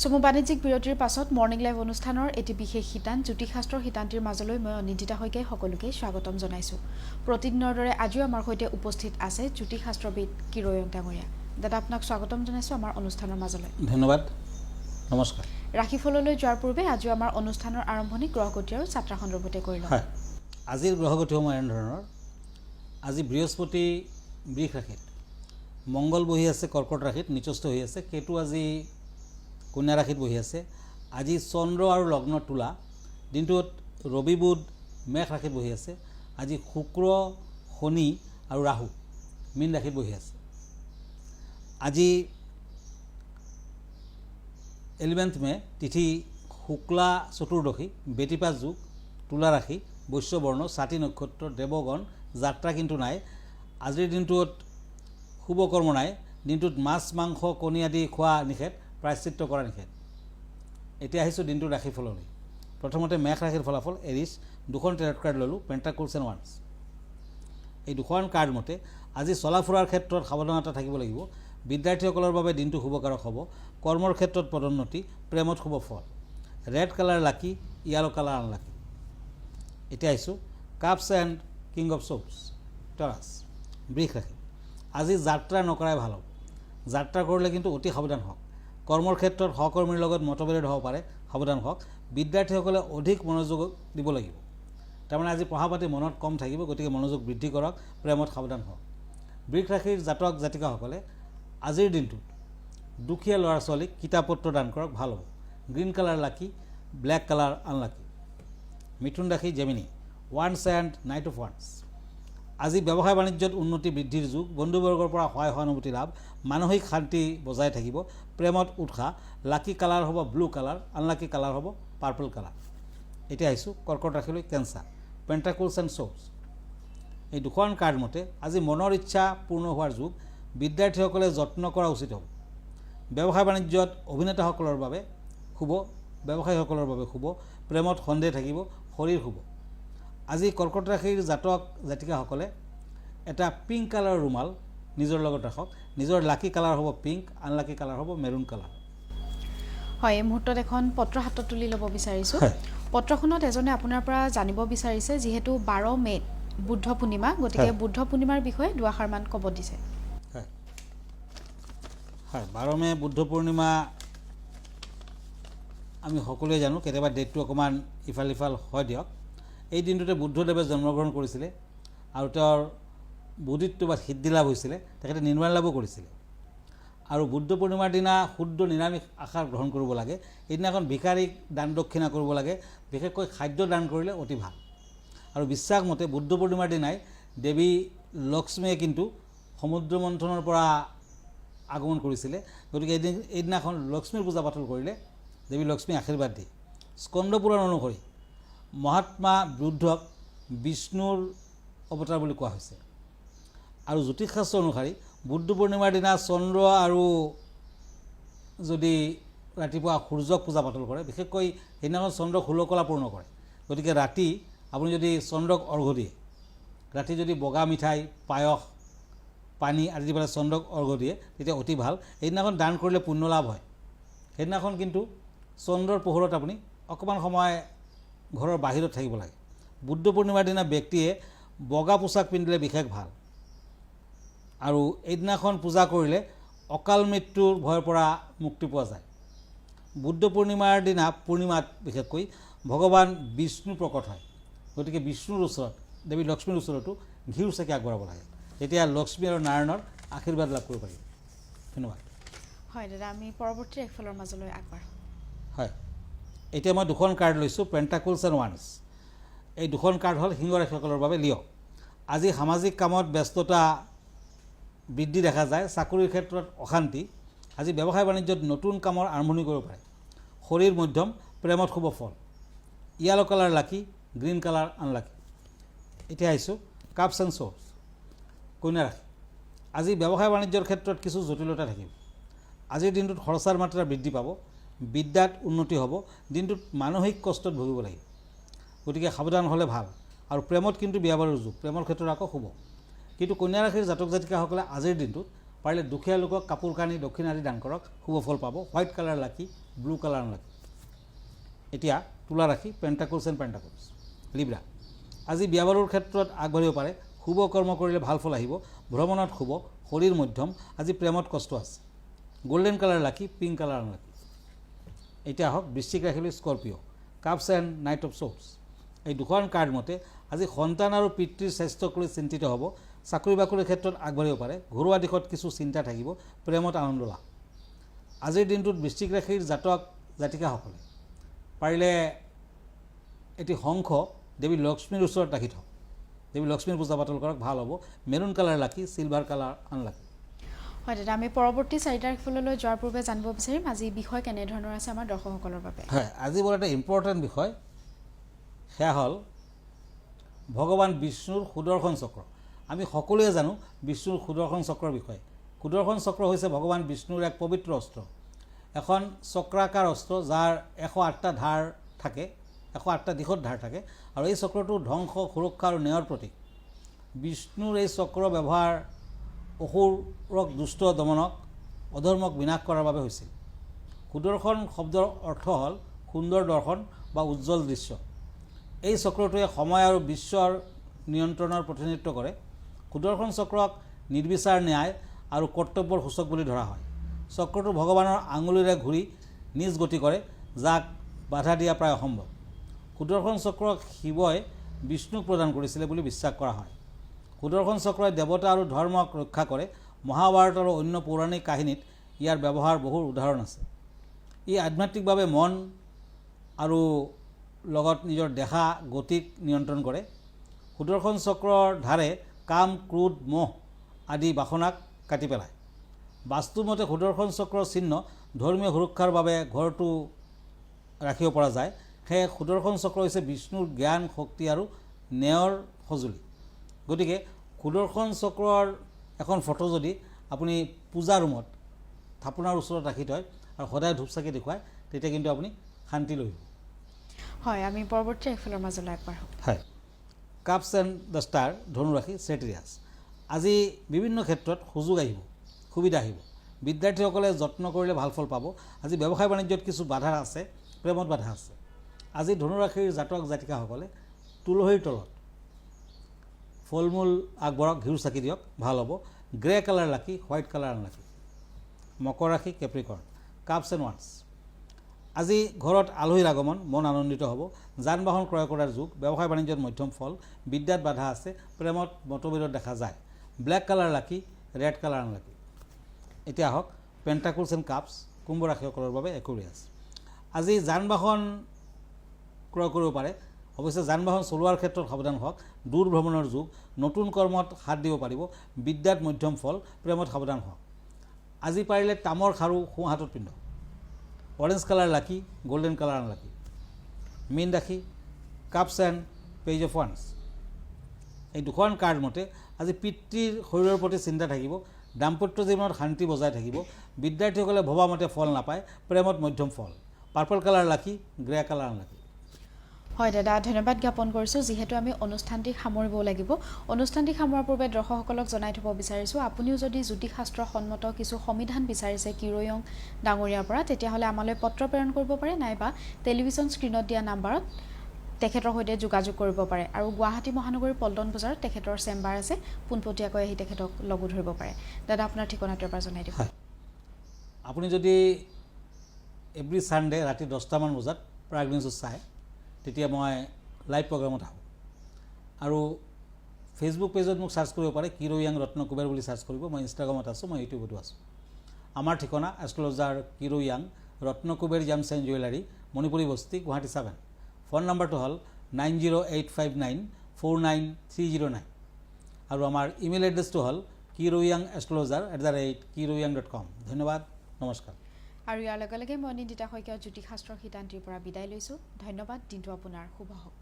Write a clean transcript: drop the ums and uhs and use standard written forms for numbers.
চমু বাণিজ্যিক বিৰতিৰ পাছত মৰ্নিং লাইভ অনুষ্ঠানৰ এটি বিশেষ শিতান জ্যোতিষশাস্ত্ৰৰ শিতান্তিৰ মাজলৈ মই অনিন্দিতা হৈকে সকলোকে স্বাগতম জনাইছোঁ। প্ৰতিদিনৰ দৰে আজিও আমাৰ সৈতে উপস্থিত আছে জ্যোতিষশাস্ত্ৰবিদ কিৰয়ং ডাঙৰীয়া। দাদা আপোনাক স্বাগতম জনাইছোঁ আমাৰ অনুষ্ঠানৰ মাজলৈ। ধন্যবাদ, নমস্কাৰ। ৰাশিফললৈ যোৱাৰ পূৰ্বে আজিও আমাৰ অনুষ্ঠানৰ আৰম্ভণি গ্ৰহগতি আৰু যাত্ৰা সন্দৰ্ভতে কৰি লওঁ। হয়, আজিৰ গ্ৰহগতিসমূহ এনেধৰণৰ। আজি বৃহস্পতি বৃষ ৰাশিত, মংগল বহি আছে কৰ্কট ৰাশিত নিচস্থ হৈ আছে, কেতু আজি কন্যা ৰাশিত বহি আছে। আজি চন্দ্ৰ আৰু লগ্ন তোলা, দিনটোত ৰবি বুধ মেষ ৰাশিত বহি আছে। আজি শুক্ৰ শনি আৰু ৰাহু মীন ৰাশিত বহি আছে। আজি 11 মে তিথি শুক্লা চতুৰ্দশী, বেতিপা যুগ, তুলা ৰাশি, বৈশ্যবৰ্ণ, ছাতি নক্ষত্ৰ, দেৱগণ, যাত্ৰা কিন্তু নাই। আজিৰ দিনটোত শুভ কৰ্ম নাই। দিনটোত মাছ মাংস কণী আদি খোৱা নিষেধ, প্ৰায়শ্চিত্ত কৰা নিষেধ। এতিয়া আহিছোঁ দিনটোৰ ৰাশিফললৈ। প্ৰথমতে মেষ ৰাশিৰ ফলাফল এৰিছ। দুখন টেৰট কাৰ্ড ল'লোঁ, পেণ্টাকলছ এণ্ড ওৱান্স। এই দুখন কাৰ্ড মতে আজি চলা ফুৰাৰ ক্ষেত্ৰত সাৱধানতা থাকিব লাগিব। বিদ্যাৰ্থীসকলৰ বাবে দিনটো শুভকাৰক হ'ব। কৰ্মৰ ক্ষেত্ৰত পদোন্নতি, প্ৰেমত শুভ ফল। ৰেড কালাৰ লাকি, য়েলো কালাৰ আনলাকি। এতিয়া আহিছোঁ কাপছ এণ্ড কিং অফ শ্ব'পছ, টৰাছ বৃষ ৰাশি। আজি যাত্ৰা নকৰাই ভাল হ'ব। যাত্ৰা কৰিলে কিন্তু অতি সাৱধান হওক। কৰ্মৰ ক্ষেত্ৰত সহকৰ্মীৰ লগত মতভেদ হ'ব পাৰে, সাৱধান হওক। বিদ্যাৰ্থীসকলে অধিক মনোযোগ দিব লাগিব। তাৰমানে আজি পঢ়া পাতি মনত কম থাকিব, গতিকে মনোযোগ বৃদ্ধি কৰক, প্ৰেমত সাৱধান হওক। বৃষ ৰাশিৰ জাতক জাতিকাসকলে আজিৰ দিনটোত দুখীয়া ল'ৰা ছোৱালীক কিতাপ পত্ৰ দান কৰক, ভাল হ'ব। গ্ৰীণ কালাৰ লাকি, ব্লেক কালাৰ আনলাকি। মিথুন ৰাশি Gemini, once and knight of once. আজি ব্যৱসায় বাণিজ্যত উন্নতি বৃদ্ধিৰ যুগ। বন্ধুবৰ্গৰ পৰা সহায় সহানুভূতি লাভ, মানসিক শান্তি বজাই থাকিব, প্ৰেমত উৎসাহ। লাকি কালাৰ হ'ব ব্লু কালাৰ, আনলাকি কালাৰ হ'ব পাৰ্পল কালাৰ। এতিয়া আহিছোঁ কৰ্কট ৰাশিলৈ, কেঞ্চাৰ, পেণ্টাকলছ এণ্ড শ্ব'পছ। এই দুখন কাৰ্ড মতে আজি মনৰ ইচ্ছা পূৰ্ণ হোৱাৰ যুগ। বিদ্যাৰ্থীসকলে যত্ন কৰা উচিত হ'ব। ব্যৱসায় বাণিজ্যত অভিনেতাসকলৰ বাবে শুভ, ব্যৱসায়ীসকলৰ বাবে শুভ। প্ৰেমত সন্দেহ থাকিব, শৰীৰ শুভ। আজি কৰ্কট ৰাশিৰ জাতক জাতিকাসকলে এটা পিংক কালাৰৰ ৰুমাল নিজৰ লগত ৰাখক। নিজৰ লাকি কালাৰ হ'ব পিংক, আনলাকি কালাৰ হ'ব মেৰুণ কালাৰ। হয়, এই মুহূৰ্তত এখন পত্ৰ হাতত তুলি ল'ব বিচাৰিছোঁ। পত্ৰখনত এজনে আপোনাৰ পৰা জানিব বিচাৰিছে, যিহেতু 12 মে'ত বুদ্ধ পূৰ্ণিমা, গতিকে বুদ্ধ পূৰ্ণিমাৰ বিষয়ে দুআষাৰমান ক'ব দিছে। হয়, 12 মে বুদ্ধ পূৰ্ণিমা আমি সকলোৱে জানো। কেতিয়াবা ডেটটো অকণমান ইফাল সিফাল হয় দিয়ক। এই দিনটোতে বুদ্ধদেৱে জন্মগ্ৰহণ কৰিছিলে আৰু তেওঁৰ বুদ্ধিত্ব বা সিদ্ধি লাভ হৈছিলে। তেখেতে নিৰ্মাণ লাভো কৰিছিলে। আৰু বুদ্ধ পূৰ্ণিমাৰ দিনা শুদ্ধ নিৰামিষ আহাৰ গ্ৰহণ কৰিব লাগে। এইদিনাখন ভিকাৰীক দান দক্ষিণা কৰিব লাগে। বিশেষকৈ খাদ্য দান কৰিলে অতি ভাল। আৰু বিশ্বাস মতে বুদ্ধ পূৰ্ণিমাৰ দিনাই দেৱী লক্ষ্মীয়ে কিন্তু সমুদ্ৰ মন্থনৰ পৰা আগমন কৰিছিলে। গতিকে এইদিনাখন লক্ষ্মীৰ পূজা পাতল কৰিলে দেৱী লক্ষ্মী আশীৰ্বাদ দিয়ে। স্কন্দ পুৰাণ অনুসৰি মহাত্মা বুদ্ধক বিষ্ণুৰ অৱতাৰ বুলি কোৱা হৈছে। আৰু জ্যোতিষশাস্ত্ৰ অনুসৰি বুদ্ধ পূৰ্ণিমাৰ দিনা চন্দ্ৰ আৰু যদি ৰাতিপুৱা সূৰ্যক পূজা পাতল কৰে, বিশেষকৈ সেইদিনাখন চন্দ্ৰক ষোলকলা পূৰ্ণ কৰে। গতিকে ৰাতি আপুনি যদি চন্দ্ৰক অৰ্ঘ্য দিয়ে, ৰাতি যদি বগা মিঠাই, পায়স, পানী আদি দি পেলাই চন্দ্ৰক অৰ্ঘ্য দিয়ে, তেতিয়া অতি ভাল। সেইদিনাখন দান কৰিলে পুণ্য লাভ হয়। সেইদিনাখন কিন্তু চন্দ্ৰৰ পোহৰত আপুনি অকণমান সময় ঘৰৰ বাহিৰত থাকিব লাগে। বুদ্ধ পূৰ্ণিমাৰ দিনা ব্যক্তিয়ে বগা পোছাক পিন্ধিলে বিশেষ ভাল। আৰু এইদিনাখন পূজা কৰিলে অকাল মৃত্যুৰ ভয়ৰ পৰা মুক্তি পোৱা যায়। বুদ্ধ পূৰ্ণিমাৰ দিনা পূৰ্ণিমাত বিশেষকৈ ভগৱান বিষ্ণু প্ৰকট হয়। গতিকে বিষ্ণুৰ ওচৰত, দেৱী লক্ষ্মীৰ ওচৰতো ঘিউ চাকি আগবঢ়াব লাগে। তেতিয়া লক্ষ্মী আৰু নাৰায়ণৰ আশীৰ্বাদ লাভ কৰিব পাৰিব। ধন্যবাদ। হয় দাদা, আমি পৰৱৰ্তী ৰাশিফলৰ মাজলৈ আগবাঢ়োঁ। হয়, এতিয়া মই দুখন কাৰ্ড লৈছোঁ, পেণ্টাকলছ এণ্ড ওৱান্স। এই দুখন কাৰ্ড হ'ল সিংহ ৰাশিসকলৰ বাবে লিঅ'। আজি সামাজিক কামত ব্যস্ততা বৃদ্ধি দেখা যায়। চাকৰিৰ ক্ষেত্ৰত অশান্তি। আজি ব্যৱসায় বাণিজ্যত নতুন কামৰ আৰম্ভণি কৰিব পাৰে। শৰীৰ মধ্যম, প্ৰেমত শুভ ফল। য়েলো কালাৰ লাকি, গ্ৰীণ কালাৰ আনলাকি। এতিয়া আহিছোঁ কাপছ এণ্ড শ্ব'পছ, কন্যা ৰাশি। আজি ব্যৱসায় বাণিজ্যৰ ক্ষেত্ৰত কিছু জটিলতা থাকিব। আজিৰ দিনটোত খৰচাৰ মাত্ৰা বৃদ্ধি পাব। বিদ্যাত উন্নতি হ'ব। দিনটোত মানসিক কষ্টত ভুগিব লাগিব। গতিকে সাৱধান হ'লে ভাল। আৰু প্ৰেমত কিন্তু বিয়া বাৰুৰ যুগ, প্ৰেমৰ ক্ষেত্ৰত আকৌ শুভ। কিন্তু কন্যা ৰাশিৰ জাতক জাতিকাসকলে আজিৰ দিনটোত পাৰিলে দুখীয়া লোকক কাপোৰ কানি দক্ষিণা আদি দান কৰক, শুভ ফল পাব। হোৱাইট কালাৰ লাকি, ব্লু কালাৰ আনলাকি। এতিয়া তুলা ৰাশি পেণ্টাকলছ এণ্ড পেণ্টাকলছ। লিব্ৰা, আজি বিয়া বাৰুৰ ক্ষেত্ৰত আগবাঢ়িব পাৰে, শুভ কৰ্ম কৰিলে ভাল ফল আহিব, ভ্ৰমণত শুভ, শৰীৰ মধ্যম, আজি প্ৰেমত কষ্ট আছে। Golden colour lucky, pink colour unlucky. এতিয়া আহক বৃশ্চিক ৰাশিলৈ Scorpio', cups and knight of swords. এই দুখন কাৰ্ড মতে আজি সন্তান আৰু পিতৃৰ স্বাস্থ্যক লৈ চিন্তিত হ'ব, চাকৰি বাকৰিৰ ক্ষেত্ৰত আগবাঢ়িব পাৰে, ঘৰুৱা দিশত কিছু চিন্তা থাকিব, প্ৰেমত আনন্দ লাভ। আজিৰ দিনটোত বৃশ্চিক ৰাশিৰ জাতক জাতিকাসকলে পাৰিলে এটি শংখ দেৱী লক্ষ্মীৰ ওচৰত ৰাখি থওক, দেৱী লক্ষ্মীৰ পূজা পাতল কৰক, ভাল হ'ব। মেৰুণ কালাৰ লাকি, চিলভাৰ কালাৰ আনলাকি। হয় দাদা, আমি পৰৱৰ্তী 4টা ৰাশিফললৈ যোৱাৰ পূৰ্বে জানিব বিচাৰিম আজি বিষয় কেনেধৰণৰ আছে আমাৰ দৰ্শকসকলৰ বাবে। হয়, আজি বৰ এটা ইম্পৰ্টেণ্ট বিষয়, সেয়া হ'ল ভগৱান বিষ্ণুৰ সুদৰ্শন চক্ৰ। আমি সকলোৱে জানো বিষ্ণুৰ সুদৰ্শন চক্ৰৰ বিষয়ে। সুদৰ্শন চক্ৰ হৈছে ভগৱান বিষ্ণুৰ এক পবিত্ৰ অস্ত্ৰ, এখন চক্ৰাকাৰ অস্ত্ৰ যাৰ 108টা ধাৰ থাকে, 108টা দিশত ধাৰ থাকে, আৰু এই চক্ৰটো ধ্বংস, সুৰক্ষা আৰু ন্যায়ৰ প্ৰতীক। বিষ্ণুৰ এই চক্ৰ ব্যৱহাৰ অসুৰক, দুষ্ট দমনক, অধৰ্মক বিনাশ কৰাৰ বাবে হৈছিল। সুদৰ্শন শব্দৰ অৰ্থ হ'ল সুন্দৰ দৰ্শন বা উজ্জ্বল দৃশ্য। এই চক্ৰটোৱে সময় আৰু বিশ্বৰ নিয়ন্ত্ৰণৰ প্ৰতিনিধিত্ব কৰে। সুদৰ্শন চক্ৰক নিৰ্বিচাৰ ন্যায় আৰু কৰ্তব্যৰ সূচক বুলি ধৰা হয়। চক্ৰটো ভগৱানৰ আঙুলিৰে ঘূৰি নিজ গতি কৰে, যাক বাধা দিয়া প্ৰায় অসম্ভৱ। সুদৰ্শন চক্ৰক শিৱই বিষ্ণুক প্ৰদান কৰিছিলে বুলি বিশ্বাস কৰা হয়। সুদৰ্শন চক্ৰই দেৱতা আৰু ধৰ্মক ৰক্ষা কৰে। মহাভাৰত আৰু অন্য পৌৰাণিক কাহিনীত ইয়াৰ ব্যৱহাৰ বহু উদাহৰণ আছে। ই আধ্যাত্মিকভাৱে মন আৰু লগত নিজৰ দেখা গতিক নিয়ন্ত্ৰণ কৰে। সুদৰ্শন চক্ৰৰ ধাৰে কাম, ক্ৰোধ, মোহ আদি বাসনাক কাটি পেলায়। বাস্তুমতে সুদৰ্শন চক্ৰৰ চিহ্ন ধৰ্মীয় সুৰক্ষাৰ বাবে ঘৰটো ৰাখিব পৰা যায়। সেয়ে সুদৰ্শন চক্ৰ হৈছে বিষ্ণুৰ জ্ঞান, শক্তি আৰু ন্যায়ৰ সঁজুলি। গতিকে সুদৰ্শন চক্ৰৰ এখন ফটো যদি আপুনি পূজা ৰুমত থাপনাৰ ওচৰত ৰাখি থয় আৰু সদায় ধূপ চাকি দেখুৱায়, তেতিয়া কিন্তু আপুনি শান্তি লৈ আহিব। হয়, আমি পৰৱৰ্তী ৰাশিফলৰ মাজলৈ আগবাঢ়ো। হয়, কাপছ এণ্ড দ্য ষ্টাৰ, ধনুৰাশি, চেট্ৰিয়াছ। আজি বিভিন্ন ক্ষেত্ৰত সুযোগ আহিব, সুবিধা আহিব। বিদ্যাৰ্থীসকলে যত্ন কৰিলে ভাল ফল পাব। আজি ব্যৱসায় বাণিজ্যত কিছু বাধা আছে, প্ৰেমত বাধা আছে। আজি ধনুৰাশিৰ জাতক জাতিকাসকলে তুলসীৰ তলত ফল মূল আগবঢ়াওক, ঘিউৰ চাকি দিয়ক, ভাল হ'ব। গ্ৰে কালাৰ লাকি, হোৱাইট কালাৰ আনলাকি। মকৰ ৰাশি, কেপ্ৰিকৰ্ণ, কাপছ এণ্ড ওৱান্স। আজি ঘৰত আলহীৰ আগমন, মন আনন্দিত হ'ব। যান বাহন ক্ৰয় কৰাৰ যুগ, ব্যৱসায় বাণিজ্যত মধ্যম ফল, বিদ্যাত বাধা আছে, প্ৰেমত মতবিৰোধ দেখা যায়। ব্লেক কালাৰ লাকি, ৰেড কালাৰ আনলাকি। এতিয়া আহক পেণ্টাকলছ এণ্ড কাপছ, কুম্ভ ৰাশিসকলৰ বাবে একুৰিয়াছ। আজি যান বাহন ক্ৰয় কৰিব পাৰে, অৱশ্যে যান বাহন চলোৱাৰ ক্ষেত্ৰত সাৱধান হওক। দূৰ ভ্ৰমণৰ যুগ, নতুন কৰ্মত হাত দিব পাৰিব, বিদ্যাত মধ্যম ফল, প্ৰেমত সাৱধান হওক। আজি পাৰিলে তামৰ খাৰু সোঁ হাতত পিন্ধক। অৰেঞ্জ কালাৰ লাকি, গোল্ডেন কালাৰ আনলাকি। মীন ৰাশি, cups and page of once. এই দুখন কাৰ্ড মতে আজি পিতৃৰ শৰীৰৰ প্ৰতি চিন্তা থাকিব, দাম্পত্য জীৱনত শান্তি বজাই থাকিব, বিদ্যাৰ্থীসকলে ভবামতে ফল নাপায়, প্ৰেমত মধ্যম ফল। পাৰ্পল কালাৰ লাকি, গ্ৰে কালাৰ আনলাকি। হয় দাদা, ধন্যবাদ জ্ঞাপন কৰিছোঁ। যিহেতু আমি অনুষ্ঠানটি সামৰিবও লাগিব, অনুষ্ঠানটি সামৰাৰ পূৰ্বে দৰ্শকসকলক জনাই থ'ব বিচাৰিছোঁ, আপুনিও যদি জ্যোতিষশাস্ত্ৰ সন্মত কিছু সমিধান বিচাৰিছে কিৰয়ং ডাঙৰীয়াৰ পৰা, তেতিয়াহ'লে আমালৈ পত্ৰ প্ৰেৰণ কৰিব পাৰে, নাইবা টেলিভিছন স্ক্ৰীণত দিয়া নাম্বাৰত তেখেতৰ সৈতে যোগাযোগ কৰিব পাৰে। আৰু গুৱাহাটী মহানগৰীৰ পল্টন বজাৰত তেখেতৰ চেম্বাৰ আছে, পোনপটীয়াকৈ আহি তেখেতক লগো ধৰিব পাৰে। দাদা, আপোনাৰ ঠিকনাটো এবাৰ জনাই দিব। হয়, আপুনি যদি এভৰি ছানডে ৰাতি 10টামান বজাত প্ৰাগ নিউজ চায়, তেতিয়া মই লাইভ প্ৰগ্ৰামত আহোঁ। আৰু ফেচবুক পেজত মোক চাৰ্চ কৰিব পাৰে, কিৰয়াং ৰত্ন কুবেৰ বুলি চাৰ্চ কৰিব। মই ইনষ্টাগ্ৰামত আছোঁ, মই ইউটিউবতো আছোঁ। আমাৰ ঠিকনা astrologer Kirayang Ratna Kuber gems and jewellery, Manipuri Basti, Guwahati 7। Phone নম্বৰটো হ'ল 9085949309। আৰু আমাৰ ইমেইল এড্ৰেছটো হ'ল kiroyangastrologer@kiroyang.com। ধন্যবাদ, নমস্কাৰ। আৰু ইয়াৰ লগে লগে মই নিন্দিতা শইকীয়া জ্যোতিষশাস্ত্ৰৰ সিদ্ধান্তিৰ পৰা বিদায় লৈছোঁ। ধন্যবাদ, দিনটো আপোনাৰ শুভ হওক।